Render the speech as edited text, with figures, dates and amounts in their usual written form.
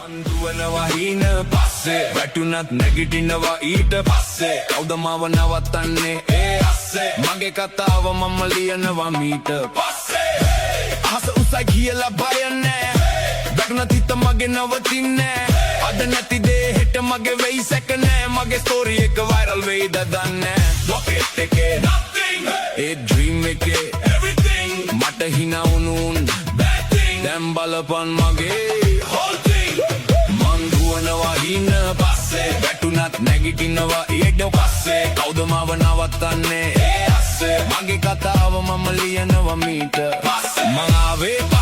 දුවනවා හීන පස්සේ වැටුනත් නැගිටිනවා ඊට පස්සේ කවුද මාව නවත්තන්නේ ඒ අස්සේ මගේ කතාව මම ලියනවා මීට පස්සේ අහස උසයි කියලා බය නෑ වැටුනත් හිත මගේ නවතින්නේ අද නැති දේ හෙට මගේ වෙයි සැක නෑ මගේ ස්ටෝරි එක වයිරල් වෙයිද දන්නේ රොකට් එකේ nothing ඒ ඩ්‍රීම් එකේ everything මට හිනා වුණුන් bad thing දැන් බලපන් මගේ whole thing දුවනවා හීන පස්සේ වැටුනත් නැගිටිනවා ඊට පස්සේ කවුද මාව නවත්තන්නේ ඒ අස්සේ මගේ කතාව මම ලියනවා මීට පස්සේ මම ආවේ